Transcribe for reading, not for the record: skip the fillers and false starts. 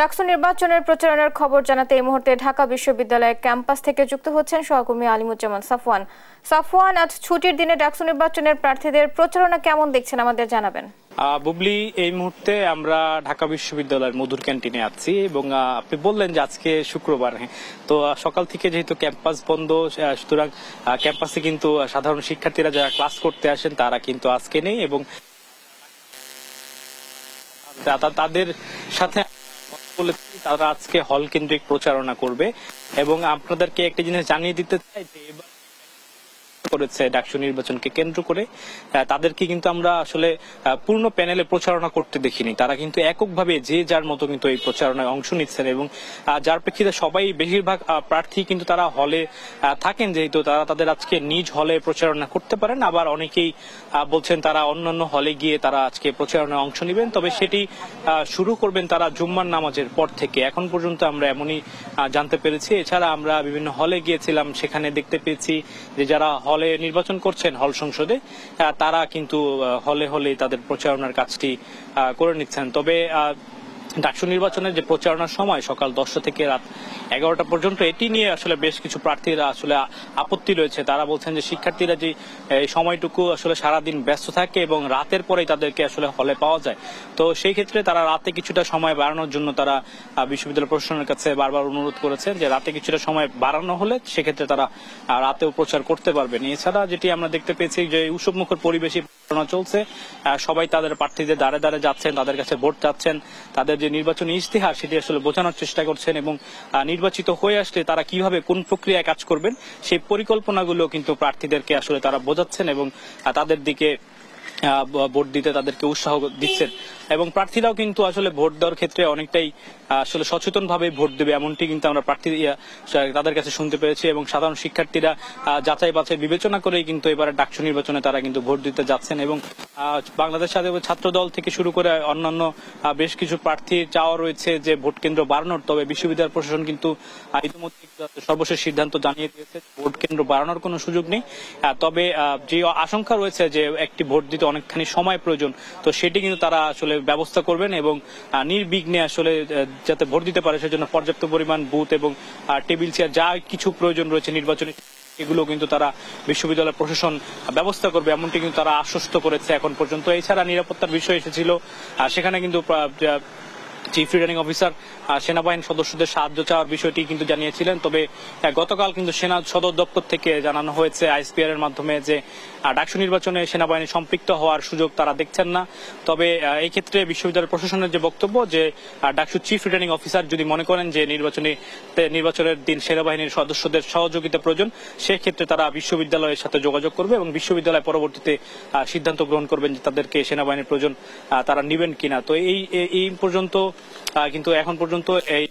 ডাকসু নির্বাচনের প্রচারণার খবর জানাতে এই মুহূর্তে ঢাকা বিশ্ববিদ্যালয়ের ক্যাম্পাস থেকে যুক্ত হচ্ছেন সহকর্মী আলিমুজ্জামান সাফওয়ান। সাফওয়ান, আজ ছুটির দিনে ডাকসু নির্বাচনের প্রার্থীদের প্রচারণা কেমন দেখছেন আমাদের জানাবেন। বুবলি, এই মুহূর্তে আমরা ঢাকা বিশ্ববিদ্যালয়ের মধুর ক্যান্টিনে আছি এবং আপনি বললেন যে আজকে শুক্রবার, তো সকাল থেকে যেহেতু ক্যাম্পাস বন্ধ, সুতরাং ক্যাম্পাসে কিন্তু সাধারণ শিক্ষার্থীরা যারা ক্লাস করতে আসেন তারা কিন্তু আজকে নেই এবং তাদের সাথে তারা আজকে হল কেন্দ্রিক প্রচারণা করবে। এবং আপনাদেরকে একটা জিনিস জানিয়ে দিতে চাই যে এবার করেছে ডাকসু নির্বাচনকে কেন্দ্র করে তাদেরকে কিন্তু আমরা আসলে পূর্ণ প্যানেলে প্রচারণা করতে দেখিনি। তারা কিন্তু এককভাবে যে যার মতো কিন্তু এই প্রচারণায় অংশ নিচ্ছেন এবং যার প্রেক্ষিতে সবাই বেশিরভাগ প্রার্থী কিন্তু তারা হলে থাকেন, যেহেতু তারা তাদের আজকে নিজ হলে প্রচারণা করতে পারেন। আবার অনেকেই বলছেন তারা অন্যান্য হলে গিয়ে তারা আজকে প্রচারণায় অংশ নেবেন, তবে সেটি শুরু করবেন তারা জুম্মার নামাজের পর থেকে। এখন পর্যন্ত আমরা এমনই জানতে পেরেছি। এছাড়া আমরা বিভিন্ন হলে গিয়েছিলাম, সেখানে দেখতে পেয়েছি যে যারা হলে নির্বাচন করছেন হল সংসদে তারা কিন্তু হলে হলে তাদের প্রচারণার কাজটি করে নিচ্ছেন। তবে ডাকসু নির্বাচনের যে প্রচারণার সময় সকাল 10টা থেকে রাত 11টা পর্যন্ত, এটি নিয়ে আসলে বেশ কিছু প্রার্থীরা আসলে আপত্তি রয়েছে। তারা বলছেন যে শিক্ষার্থীরা যে সময়টুকু আসলে সারাদিন ব্যস্ত থাকে এবং রাতের পরেই তাদেরকে আসলে হলে পাওয়া যায়, তো সেই ক্ষেত্রে তারা রাতে কিছুটা সময় বাড়ানোর জন্য তারা বিশ্ববিদ্যালয় প্রশাসনের কাছে বারবার অনুরোধ করেছেন যে রাতে কিছুটা সময় বাড়ানো হলে সেক্ষেত্রে তারা রাতেও প্রচার করতে পারবেন। এছাড়া যেটি আমরা দেখতে পেয়েছি যে উৎসবমুখর পরিবেশে প্রচারণা চলছে, সবাই তাদের প্রার্থীদের দ্বারে দ্বারে যাচ্ছেন, তাদের কাছে ভোট চাচ্ছেন, তাদের যে নির্বাচনী ইশতেহার সেটি আসলে বোঝানোর চেষ্টা করছেন এবং নির্বাচিত হয়ে আসলে তারা কিভাবে কোন প্রক্রিয়ায় কাজ করবেন সেই পরিকল্পনাগুলো কিন্তু প্রার্থীদেরকে আসলে তারা বোঝাচ্ছেন এবং তাদের দিকে ভোট দিতে তাদেরকে উৎসাহ দিচ্ছেন। এবং প্রার্থীরাও কিন্তু আসলে ভোট দেওয়ার ক্ষেত্রে অনেকটাই আসলে সচেতন ভাবে ভোট দেবে এমনটি কিন্তু আমরা প্রার্থী তাদের কাছে শুনতে পেরেছি। এবং সাধারণ শিক্ষার্থীরা যাচাই বাছাই বিবেচনা করেই কিন্তু এবারে ডাকসু নির্বাচনে তারা কিন্তু ভোট দিতে যাচ্ছেন। এবং বাংলাদেশ ছাত্র দল থেকে শুরু করে অন্যান্য বেশ কিছু প্রার্থীর চাওয়া রয়েছে যে ভোট কেন্দ্র বাড়ানোর, তবে বিশ্ববিদ্যালয় প্রশাসন কিন্তু ইতিমধ্যে সর্বশেষ সিদ্ধান্ত জানিয়ে দিয়েছে ভোট কেন্দ্র বাড়ানোর কোনো সুযোগ নেই। তবে যে আশঙ্কা রয়েছে যে একটি ভোট দিতে অনেকখানি সময় প্রয়োজন, তো সেটি কিন্তু তারা আসলে ব্যবস্থা করবেন এবং নির্বিঘ্নে আসলে যাতে ভোট দিতে পারে সেজন্য পর্যাপ্ত পরিমাণ বুথ এবং টেবিল চেয়ার যা কিছু প্রয়োজন রয়েছে নির্বাচনী, এগুলো কিন্তু তারা বিশ্ববিদ্যালয় প্রশাসন ব্যবস্থা করবে এমনটি কিন্তু তারা আশ্বস্ত করেছে এখন পর্যন্ত। এছাড়া নিরাপত্তার বিষয় এসেছিল, সেখানে কিন্তু চিফ রিটার্নিং অফিসার সেনাবাহিনীর সদস্যদের সাহায্য চাওয়ার বিষয়টি কিন্তু জানিয়েছিলেন। তবে গতকাল কিন্তু সেনা সদর দপ্তর থেকে জানানো হয়েছে আইএসপিআর এর মাধ্যমে যে ডাকসু নির্বাচনে সেনাবাহিনী সম্পৃক্ত হওয়ার সুযোগ তারা দেখছেন না। তবে এই ক্ষেত্রে বিশ্ববিদ্যালয় প্রশাসনের যে বক্তব্য যে ডাকসু চিফ রিটার্নিং অফিসার যদি মনে করেন যে নির্বাচনের দিন সেনাবাহিনীর সদস্যদের সহযোগিতা প্রয়োজন, সেক্ষেত্রে তারা বিশ্ববিদ্যালয়ের সাথে যোগাযোগ করবে এবং বিশ্ববিদ্যালয় পরবর্তীতে সিদ্ধান্ত গ্রহণ করবেন যে তাদেরকে সেনাবাহিনীর প্রয়োজন তারা নেবেন কিনা। তো এই পর্যন্ত কিন্তু এখন পর্যন্ত এই